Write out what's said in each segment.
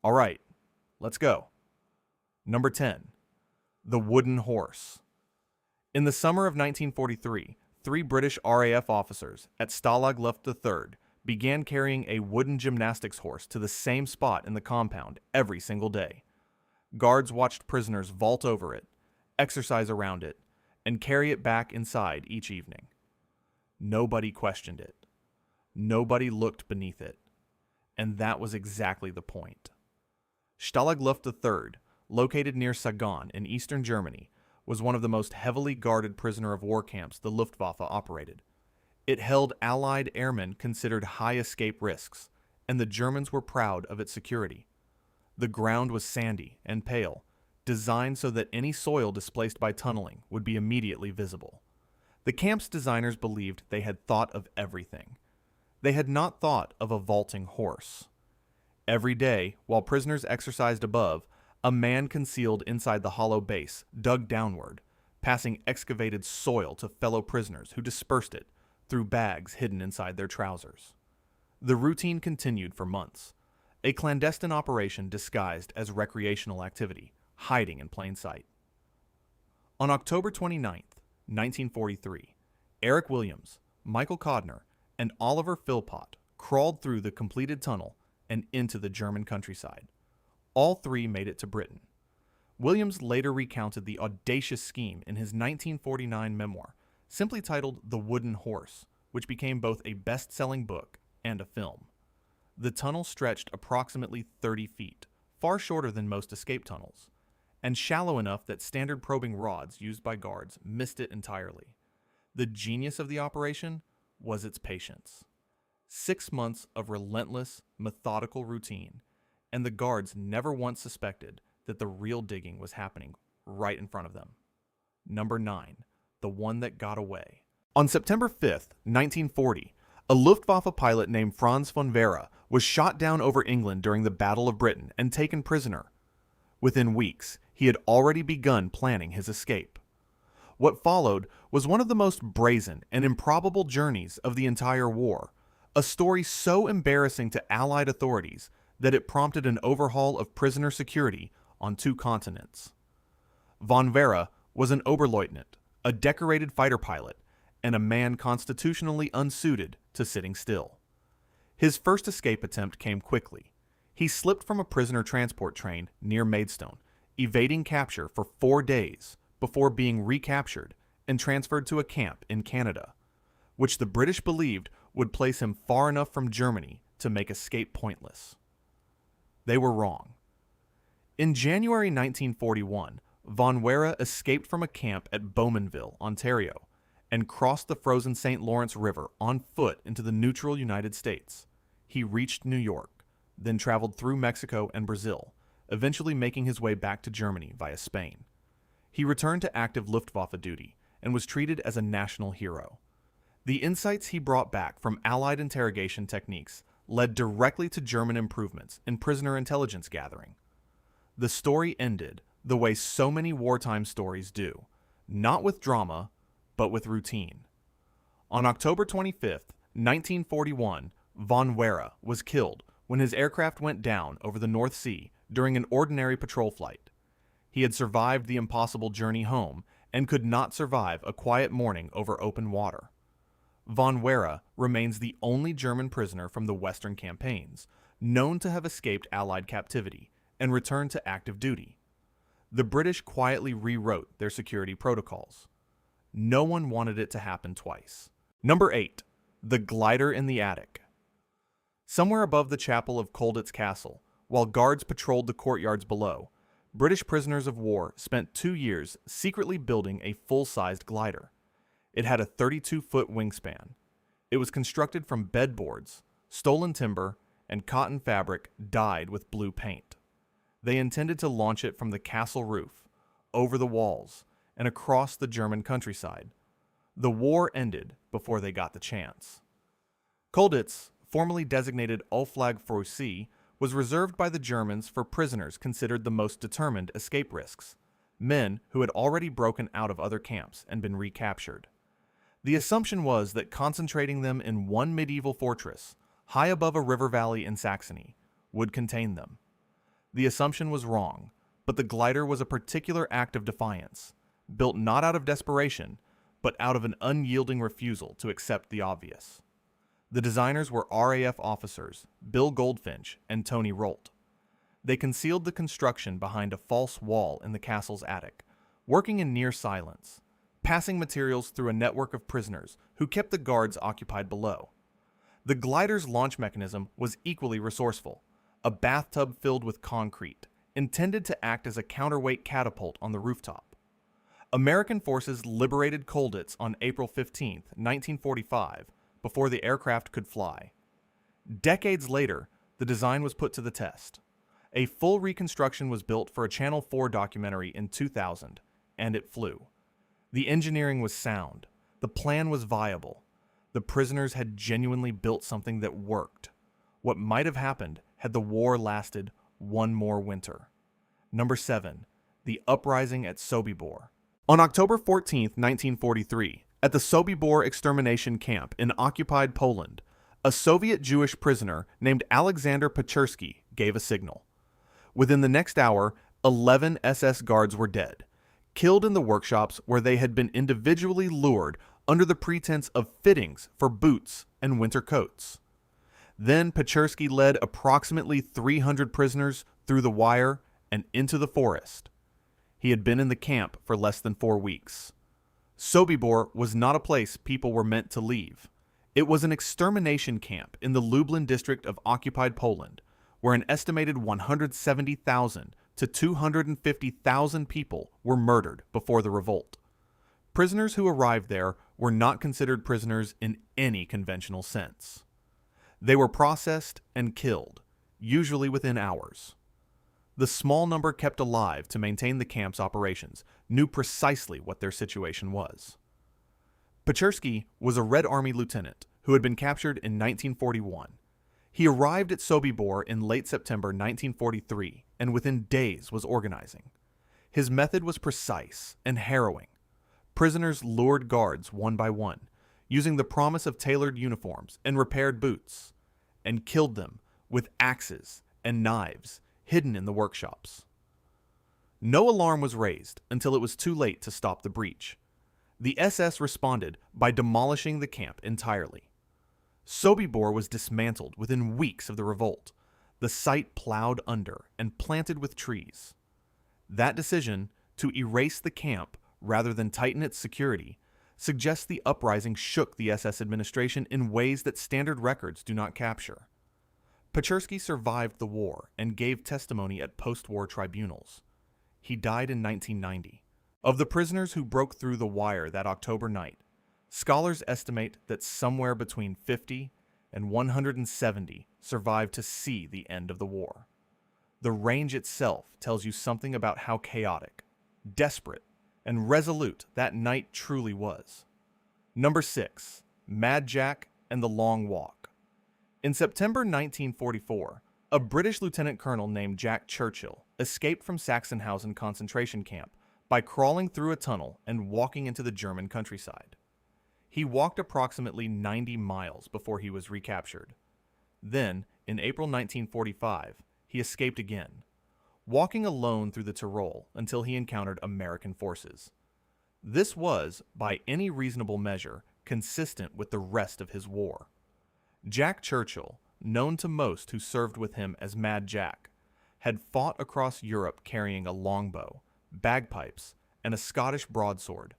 All right, let's go. Number 10. The Wooden Horse. In the summer of 1943, three British RAF officers at Stalag Luft III began carrying a wooden gymnastics horse to the same spot in the compound every single day. Guards watched prisoners vault over it, exercise around it, and carry it back inside each evening. Nobody questioned it. Nobody looked beneath it. And that was exactly the point. Stalag Luft III, located near Sagan in eastern Germany, was one of the most heavily guarded prisoner of war camps the Luftwaffe operated. It held Allied airmen considered high escape risks, and the Germans were proud of its security. The ground was sandy and pale, designed so that any soil displaced by tunneling would be immediately visible. The camp's designers believed they had thought of everything. They had not thought of a vaulting horse. Every day, while prisoners exercised above, a man concealed inside the hollow base dug downward, passing excavated soil to fellow prisoners who dispersed it through bags hidden inside their trousers. The routine continued for months, a clandestine operation disguised as recreational activity, hiding in plain sight. On October 29th, 1943, Eric Williams, Michael Codner, and Oliver Philpott crawled through the completed tunnel and into the German countryside. All three made it to Britain. Williams later recounted the audacious scheme in his 1949 memoir, simply titled The Wooden Horse, which became both a best-selling book and a film. The tunnel stretched approximately 30 feet, far shorter than most escape tunnels, and shallow enough that standard probing rods used by guards missed it entirely. The genius of the operation was its patience. 6 months of relentless, methodical routine, and the guards never once suspected that the real digging was happening right in front of them. Number 9. The one that got away. On September 5th, 1940, a Luftwaffe pilot named Franz von Vera was shot down over England during the Battle of Britain and taken prisoner. Within weeks, he had already begun planning his escape. What followed was one of the most brazen and improbable journeys of the entire war, a story so embarrassing to Allied authorities that it prompted an overhaul of prisoner security on 2 continents. Von Vera was an Oberleutnant, a decorated fighter pilot, and a man constitutionally unsuited to sitting still. His first escape attempt came quickly. He slipped from a prisoner transport train near Maidstone, evading capture for 4 days before being recaptured and transferred to a camp in Canada, which the British believed would place him far enough from Germany to make escape pointless. They were wrong. In January 1941, von Vera escaped from a camp at Bowmanville, Ontario, and crossed the frozen St. Lawrence River on foot into the neutral United States. He reached New York, then traveled through Mexico and Brazil, eventually making his way back to Germany via Spain. He returned to active Luftwaffe duty and was treated as a national hero. The insights he brought back from Allied interrogation techniques led directly to German improvements in prisoner intelligence gathering. The story ended the way so many wartime stories do, not with drama, but with routine. On October 25th, 1941, von Vera was killed when his aircraft went down over the North Sea during an ordinary patrol flight. He had survived the impossible journey home and could not survive a quiet morning over open water. Von Vera remains the only German prisoner from the Western campaigns known to have escaped Allied captivity and returned to active duty. The British quietly rewrote their security protocols. No one wanted it to happen twice. Number 8. The glider in the attic. Somewhere above the chapel of Colditz Castle, while guards patrolled the courtyards below, British prisoners of war spent 2 years secretly building a full-sized glider. It had a 32-foot wingspan. It was constructed from bedboards, stolen timber, and cotton fabric dyed with blue paint. They intended to launch it from the castle roof, over the walls, and across the German countryside. The war ended before they got the chance. Colditz, formerly designated Auflag für See, was reserved by the Germans for prisoners considered the most determined escape risks, men who had already broken out of other camps and been recaptured. The assumption was that concentrating them in one medieval fortress, high above a river valley in Saxony, would contain them. The assumption was wrong, but the glider was a particular act of defiance, built not out of desperation, but out of an unyielding refusal to accept the obvious. The designers were RAF officers Bill Goldfinch and Tony Rolt. They concealed the construction behind a false wall in the castle's attic, working in near silence, passing materials through a network of prisoners who kept the guards occupied below. The glider's launch mechanism was equally resourceful, a bathtub filled with concrete, intended to act as a counterweight catapult on the rooftop. American forces liberated Colditz on April 15, 1945, before the aircraft could fly. Decades later, the design was put to the test. A full reconstruction was built for a Channel 4 documentary in 2000, and it flew. The engineering was sound. The plan was viable. The prisoners had genuinely built something that worked. What might have happened had the war lasted one more winter. Number 7. The Uprising at Sobibor. On October 14, 1943, at the Sobibor extermination camp in occupied Poland, a Soviet Jewish prisoner named Alexander Pachersky gave a signal. Within the next hour, 11 SS guards were dead, killed in the workshops where they had been individually lured under the pretense of fittings for boots and winter coats. Then Pachersky led approximately 300 prisoners through the wire and into the forest. He had been in the camp for less than 4 weeks. Sobibor was not a place people were meant to leave. It was an extermination camp in the Lublin district of occupied Poland, where an estimated 170,000 to 250,000 people were murdered before the revolt. Prisoners who arrived there were not considered prisoners in any conventional sense. They were processed and killed, usually within hours. The small number kept alive to maintain the camp's operations knew precisely what their situation was. Pachersky was a Red Army lieutenant who had been captured in 1941. He arrived at Sobibor in late September 1943 and within days was organizing. His method was precise and harrowing. Prisoners lured guards one by one, using the promise of tailored uniforms and repaired boots, and killed them with axes and knives hidden in the workshops. No alarm was raised until it was too late to stop the breach. The SS responded by demolishing the camp entirely. Sobibor was dismantled within weeks of the revolt, the site plowed under and planted with trees. That decision, to erase the camp rather than tighten its security, suggests the uprising shook the SS administration in ways that standard records do not capture. Pachersky survived the war and gave testimony at post-war tribunals. He died in 1990. Of the prisoners who broke through the wire that October night, scholars estimate that somewhere between 50 and 170 survived to see the end of the war. The range itself tells you something about how chaotic, desperate, and resolute that night truly was. Number 6. Mad Jack and the Long Walk. In September 1944, a British lieutenant colonel named Jack Churchill escaped from Sachsenhausen concentration camp by crawling through a tunnel and walking into the German countryside. He walked approximately 90 miles before he was recaptured. Then, in April 1945, he escaped again, walking alone through the Tyrol until he encountered American forces. This was, by any reasonable measure, consistent with the rest of his war. Jack Churchill, known to most who served with him as Mad Jack, had fought across Europe carrying a longbow, bagpipes, and a Scottish broadsword.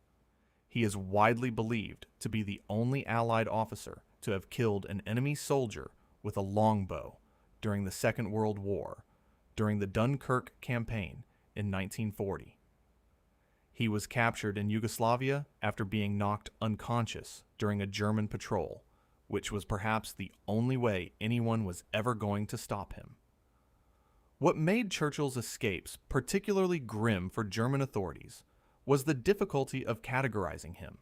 He is widely believed to be the only Allied officer to have killed an enemy soldier with a longbow during the Second World War, during the Dunkirk campaign in 1940. He was captured in Yugoslavia after being knocked unconscious during a German patrol, which was perhaps the only way anyone was ever going to stop him. What made Churchill's escapes particularly grim for German authorities was the difficulty of categorizing him.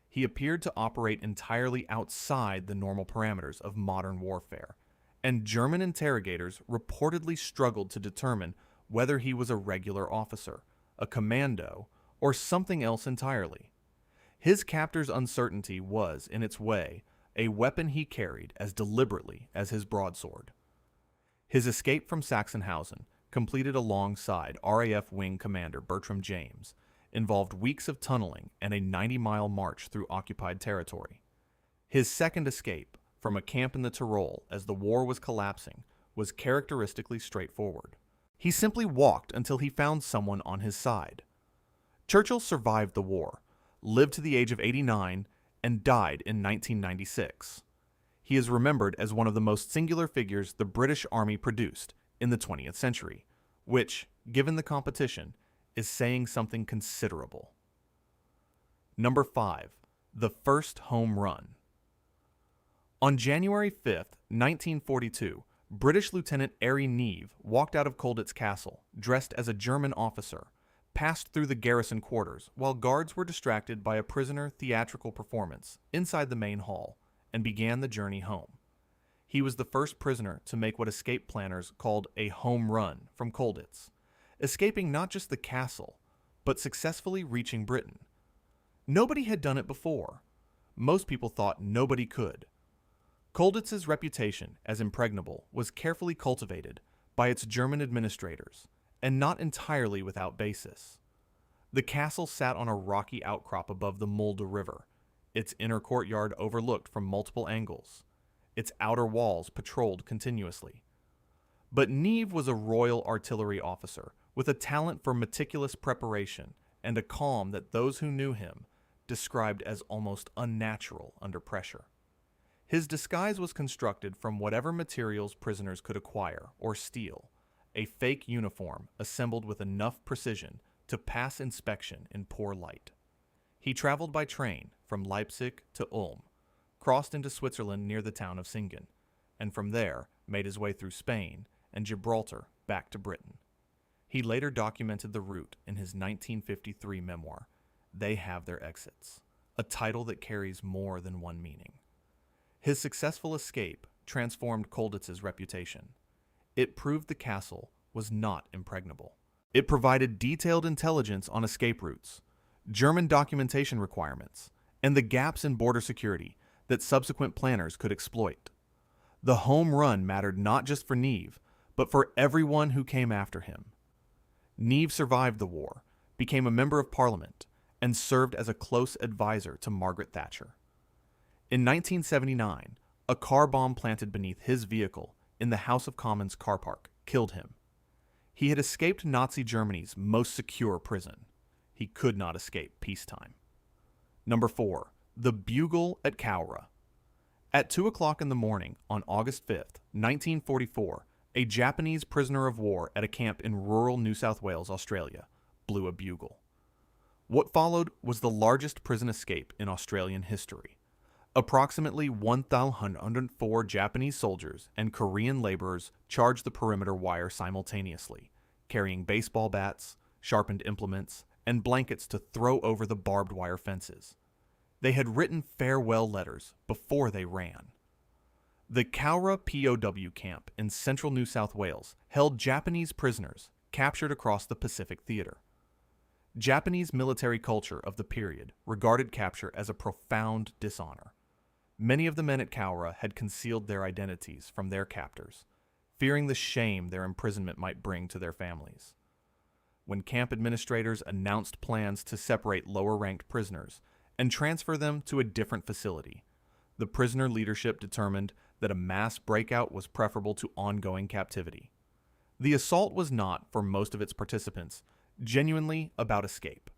He appeared to operate entirely outside the normal parameters of modern warfare, and German interrogators reportedly struggled to determine whether he was a regular officer, a commando, or something else entirely. His captor's uncertainty was, in its way, a weapon he carried as deliberately as his broadsword. His escape from Sachsenhausen completed alongside RAF Wing Commander Bertram James, involved weeks of tunneling and a 90-mile march through occupied territory. His second escape, from a camp in the Tyrol as the war was collapsing, was characteristically straightforward. He simply walked until he found someone on his side. Churchill survived the war, lived to the age of 89, and died in 1996. He is remembered as one of the most singular figures the British Army produced in the 20th century, which, given the competition, is saying something considerable. Number 5. The First Home Run. On January 5, 1942, British Lieutenant Harry Neve walked out of Colditz Castle, dressed as a German officer, passed through the garrison quarters while guards were distracted by a prisoner theatrical performance inside the main hall, and began the journey home. He was the first prisoner to make what escape planners called a home run from Colditz, escaping not just the castle, but successfully reaching Britain. Nobody had done it before. Most people thought nobody could. Colditz's reputation as impregnable was carefully cultivated by its German administrators, and not entirely without basis. The castle sat on a rocky outcrop above the Mulde River, its inner courtyard overlooked from multiple angles, its outer walls patrolled continuously. But Neve was a Royal Artillery officer with a talent for meticulous preparation and a calm that those who knew him described as almost unnatural under pressure. His disguise was constructed from whatever materials prisoners could acquire or steal, a fake uniform assembled with enough precision to pass inspection in poor light. He traveled by train from Leipzig to Ulm, crossed into Switzerland near the town of Singen, and from there made his way through Spain and Gibraltar back to Britain. He later documented the route in his 1953 memoir, They Have Their Exits, a title that carries more than one meaning. His successful escape transformed Colditz's reputation. It proved the castle was not impregnable. It provided detailed intelligence on escape routes, German documentation requirements, and the gaps in border security that subsequent planners could exploit. The home run mattered not just for Neve, but for everyone who came after him. Neve survived the war, became a member of Parliament, and served as a close advisor to Margaret Thatcher. In 1979, a car bomb planted beneath his vehicle in the House of Commons car park killed him. He had escaped Nazi Germany's most secure prison. He could not escape peacetime. Number 4. The Bugle at Cowra. At 2 o'clock in the morning on August 5th, 1944, a Japanese prisoner of war at a camp in rural New South Wales, Australia, blew a bugle. What followed was the largest prison escape in Australian history. Approximately 1,104 Japanese soldiers and Korean laborers charged the perimeter wire simultaneously, carrying baseball bats, sharpened implements, and blankets to throw over the barbed wire fences. They had written farewell letters before they ran. The Cowra POW camp in central New South Wales held Japanese prisoners captured across the Pacific Theater. Japanese military culture of the period regarded capture as a profound dishonor. Many of the men at Cowra had concealed their identities from their captors, fearing the shame their imprisonment might bring to their families. When camp administrators announced plans to separate lower-ranked prisoners and transfer them to a different facility, the prisoner leadership determined that a mass breakout was preferable to ongoing captivity. The assault was not, for most of its participants, genuinely about escape.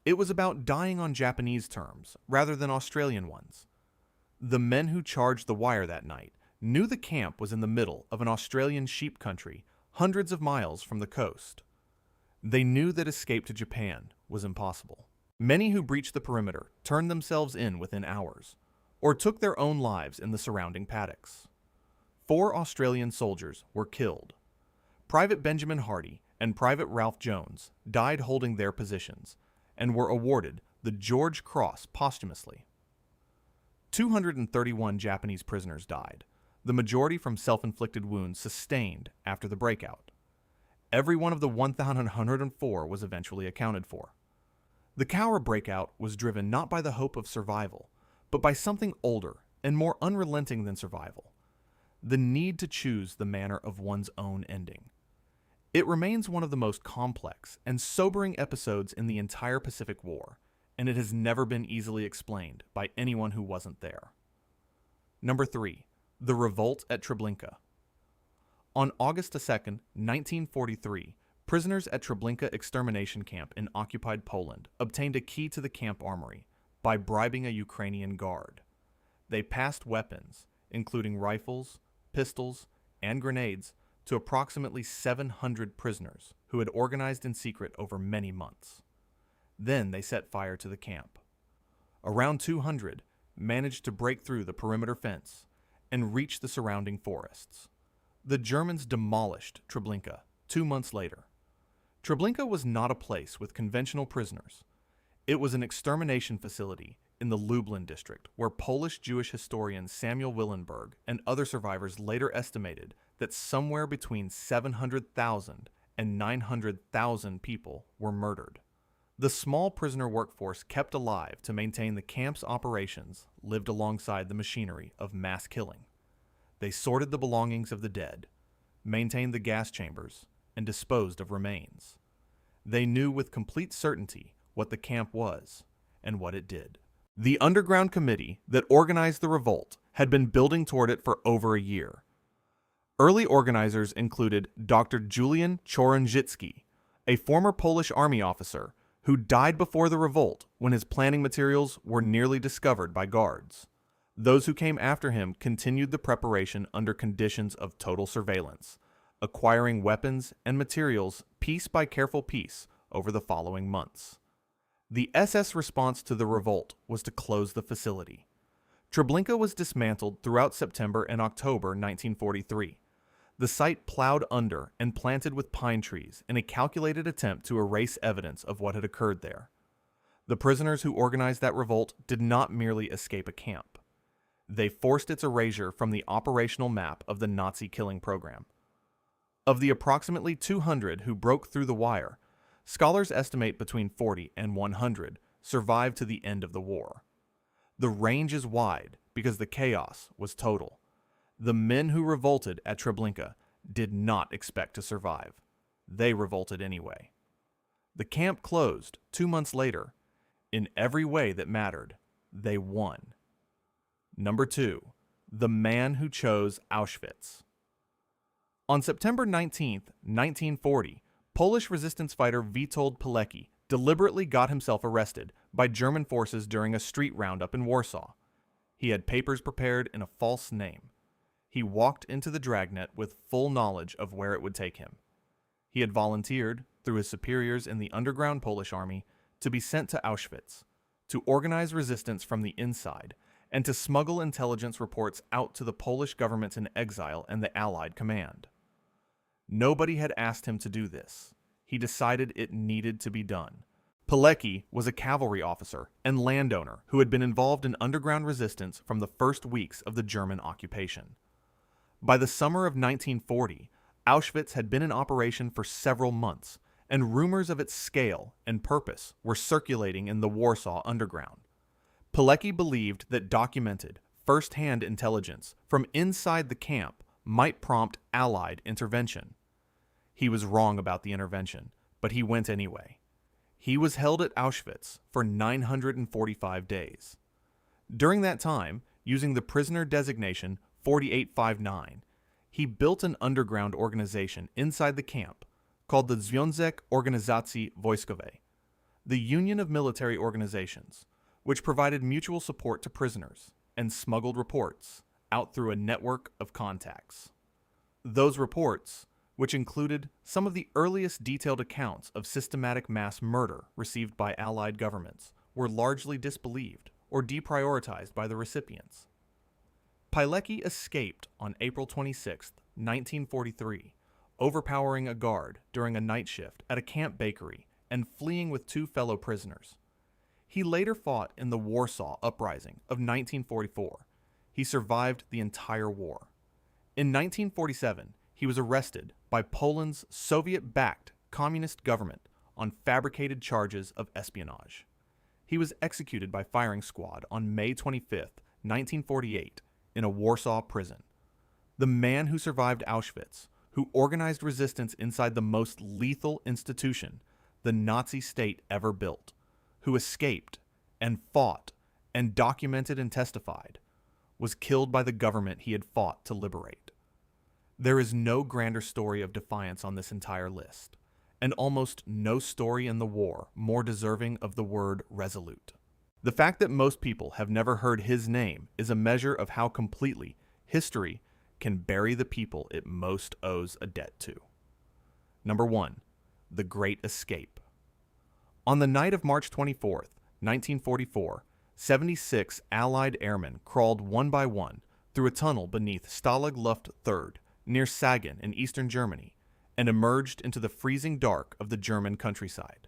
It was about dying on Japanese terms rather than Australian ones. The men who charged the wire that night knew the camp was in the middle of an Australian sheep country hundreds of miles from the coast. They knew that escape to Japan was impossible. Many who breached the perimeter turned themselves in within hours, or took their own lives in the surrounding paddocks. 4 Australian soldiers were killed. Private Benjamin Hardy and Private Ralph Jones died holding their positions, and were awarded the George Cross posthumously. 231 Japanese prisoners died, the majority from self-inflicted wounds sustained after the breakout. Every one of the 1,104 was eventually accounted for. The Cowra breakout was driven not by the hope of survival, but by something older and more unrelenting than survival: the need to choose the manner of one's own ending. It remains one of the most complex and sobering episodes in the entire Pacific War, and it has never been easily explained by anyone who wasn't there. Number 3. The Revolt at Treblinka. On August 2, 1943, prisoners at Treblinka extermination camp in occupied Poland obtained a key to the camp armory by bribing a Ukrainian guard. They passed weapons, including rifles, pistols, and grenades, to approximately 700 prisoners who had organized in secret over many months. Then they set fire to the camp. Around 200 managed to break through the perimeter fence and reach the surrounding forests. The Germans demolished Treblinka 2 months later. Treblinka was not a place with conventional prisoners. It was an extermination facility in the Lublin district, where Polish Jewish historian Samuel Willenberg and other survivors later estimated that somewhere between 700,000 and 900,000 people were murdered. The small prisoner workforce kept alive to maintain the camp's operations lived alongside the machinery of mass killing. They sorted the belongings of the dead, maintained the gas chambers, and disposed of remains. They knew with complete certainty what the camp was and what it did. The underground committee that organized the revolt had been building toward it for over a year. Early organizers included Dr. Julian Chorążycki, a former Polish army officer who died before the revolt when his planning materials were nearly discovered by guards. Those who came after him continued the preparation under conditions of total surveillance, acquiring weapons and materials piece by careful piece over the following months. The SS response to the revolt was to close the facility. Treblinka was dismantled throughout September and October 1943. The site plowed under and planted with pine trees in a calculated attempt to erase evidence of what had occurred there. The prisoners who organized that revolt did not merely escape a camp. They forced its erasure from the operational map of the Nazi killing program. Of the approximately 200 who broke through the wire, scholars estimate between 40 and 100 survived to the end of the war. The range is wide because the chaos was total. The men who revolted at Treblinka did not expect to survive. They revolted anyway. The camp closed 2 months later. In every way that mattered, they won. Number 2. The man who chose Auschwitz. On September 19, 1940, Polish resistance fighter Witold Pilecki deliberately got himself arrested by German forces during a street roundup in Warsaw. He had papers prepared in a false name. He walked into the dragnet with full knowledge of where it would take him. He had volunteered, through his superiors in the underground Polish army, to be sent to Auschwitz, to organize resistance from the inside, and to smuggle intelligence reports out to the Polish government in exile and the Allied command. Nobody had asked him to do this. He decided it needed to be done. Pilecki was a cavalry officer and landowner who had been involved in underground resistance from the first weeks of the German occupation. By the summer of 1940, Auschwitz had been in operation for several months, and rumors of its scale and purpose were circulating in the Warsaw underground. Pilecki believed that documented, first-hand intelligence from inside the camp might prompt Allied intervention. He was wrong about the intervention, but he went anyway. He was held at Auschwitz for 945 days. During that time, using the prisoner designation 4859, he built an underground organization inside the camp called the Związek Organizacji Wojskowej, the Union of Military Organizations, which provided mutual support to prisoners and smuggled reports out through a network of contacts. Those reports, which included some of the earliest detailed accounts of systematic mass murder received by Allied governments, were largely disbelieved or deprioritized by the recipients. Pilecki escaped on April 26, 1943, overpowering a guard during a night shift at a camp bakery and fleeing with 2 fellow prisoners. He later fought in the Warsaw Uprising of 1944. He survived the entire war. In 1947, he was arrested by Poland's Soviet-backed communist government on fabricated charges of espionage. He was executed by firing squad on May 25, 1948, in a Warsaw prison. The man who survived Auschwitz who organized resistance inside the most lethal institution the Nazi state ever built, who escaped and fought and documented and testified, was killed by the government he had fought to liberate. There is no grander story of defiance on this entire list, and almost no story in the war more deserving of the word resolute. The fact that most people have never heard his name is a measure of how completely history can bury the people it most owes a debt to. Number 1. The Great Escape. On the night of March 24th, 1944, 76 Allied airmen crawled one by one through a tunnel beneath Stalag Luft III near Sagan in eastern Germany and emerged into the freezing dark of the German countryside.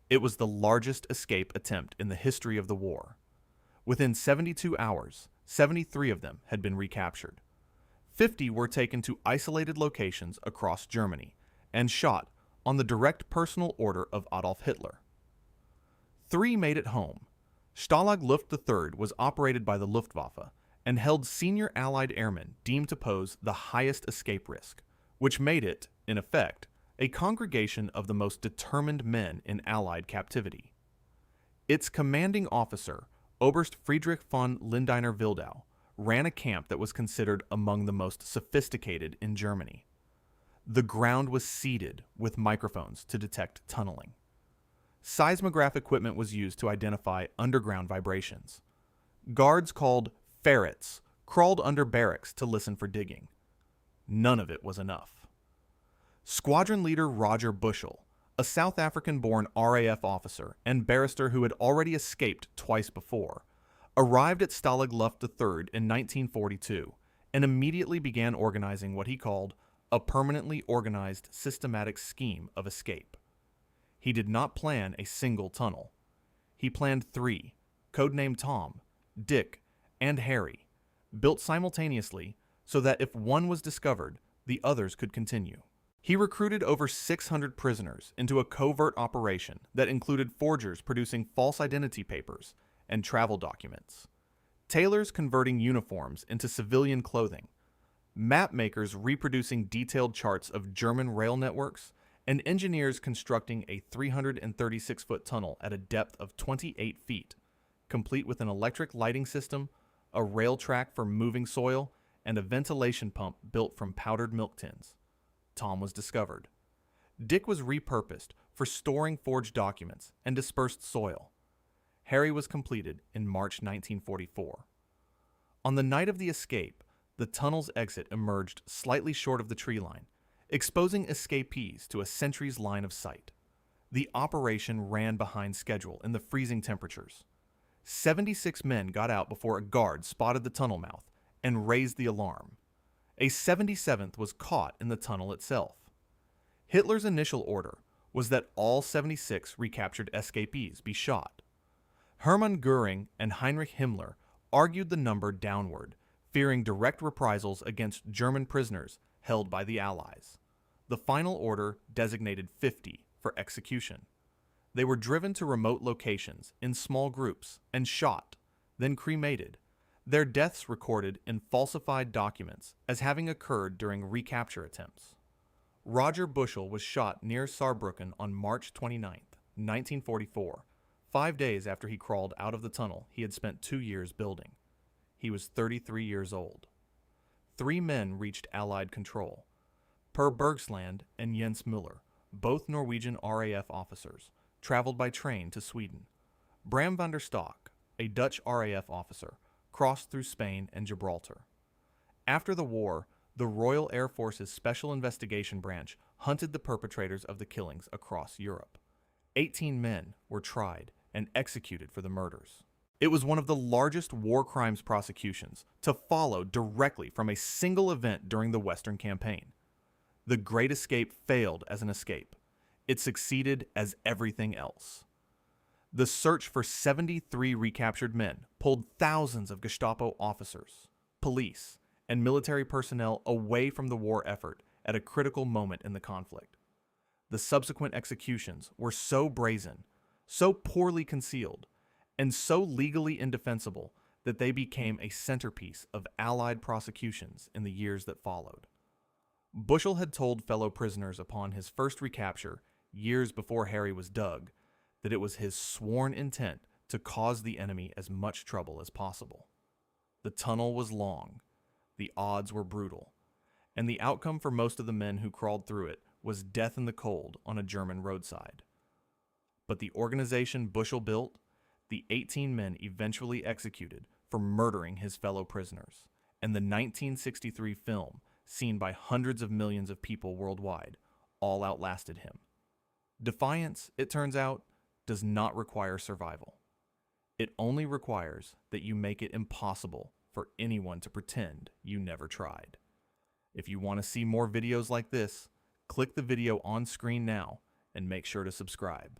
It was the largest escape attempt in the history of the war. Within 72 hours, 73 of them had been recaptured. 50 were taken to isolated locations across Germany and shot on the direct personal order of Adolf Hitler. 3 made it home. Stalag Luft III was operated by the Luftwaffe and held senior Allied airmen deemed to pose the highest escape risk, which made it, in effect, a congregation of the most determined men in Allied captivity. Its commanding officer, Oberst Friedrich von Lindiner-Wildau, ran a camp that was considered among the most sophisticated in Germany. The ground was seeded with microphones to detect tunneling. Seismograph equipment was used to identify underground vibrations. Guards called ferrets crawled under barracks to listen for digging. None of it was enough. Squadron leader Roger Bushell, a South African-born RAF officer and barrister who had already escaped twice before, arrived at Stalag Luft III in 1942 and immediately began organizing what he called a permanently organized systematic scheme of escape. He did not plan a single tunnel. He planned 3, codenamed Tom, Dick, and Harry, built simultaneously so that if one was discovered, the others could continue. He recruited over 600 prisoners into a covert operation that included forgers producing false identity papers and travel documents, tailors converting uniforms into civilian clothing, map makers reproducing detailed charts of German rail networks, and engineers constructing a 336-foot tunnel at a depth of 28 feet, complete with an electric lighting system, a rail track for moving soil, and a ventilation pump built from powdered milk tins. Tom was discovered. Dick was repurposed for storing forged documents and dispersed soil. Harry was completed in March 1944. On the night of the escape, the tunnel's exit emerged slightly short of the tree line, exposing escapees to a sentry's line of sight. The operation ran behind schedule in the freezing temperatures. 76 men got out before a guard spotted the tunnel mouth and raised the alarm. A 77th was caught in the tunnel itself. Hitler's initial order was that all 76 recaptured escapees be shot. Hermann Göring and Heinrich Himmler argued the number downward, fearing direct reprisals against German prisoners held by the Allies. The final order designated 50 for execution. They were driven to remote locations in small groups and shot, then cremated, their deaths recorded in falsified documents as having occurred during recapture attempts. Roger Bushell was shot near Saarbrücken on March 29, 1944, 5 days after he crawled out of the tunnel he had spent 2 years building. He was 33 years old. 3 men reached Allied control. Per Bergsland and Jens Müller, both Norwegian RAF officers, traveled by train to Sweden. Bram van der Stock, a Dutch RAF officer, crossed through Spain and Gibraltar. After the war, the Royal Air Force's Special Investigation Branch hunted the perpetrators of the killings across Europe. 18 men were tried and executed for the murders. It was one of the largest war crimes prosecutions to follow directly from a single event during the Western Campaign. The Great Escape failed as an escape. It succeeded as everything else. The search for 73 recaptured men pulled thousands of Gestapo officers, police, and military personnel away from the war effort at a critical moment in the conflict. The subsequent executions were so brazen, so poorly concealed, and so legally indefensible that they became a centerpiece of Allied prosecutions in the years that followed. Bushell had told fellow prisoners upon his first recapture, years before Harry was dug, that it was his sworn intent to cause the enemy as much trouble as possible. The tunnel was long, the odds were brutal, and the outcome for most of the men who crawled through it was death in the cold on a German roadside. But the organization Bushell built, the 18 men eventually executed for murdering his fellow prisoners, and the 1963 film, seen by hundreds of millions of people worldwide, all outlasted him. Defiance, it turns out, does not require survival. It only requires that you make it impossible for anyone to pretend you never tried. If you want to see more videos like this, click the video on screen now and make sure to subscribe.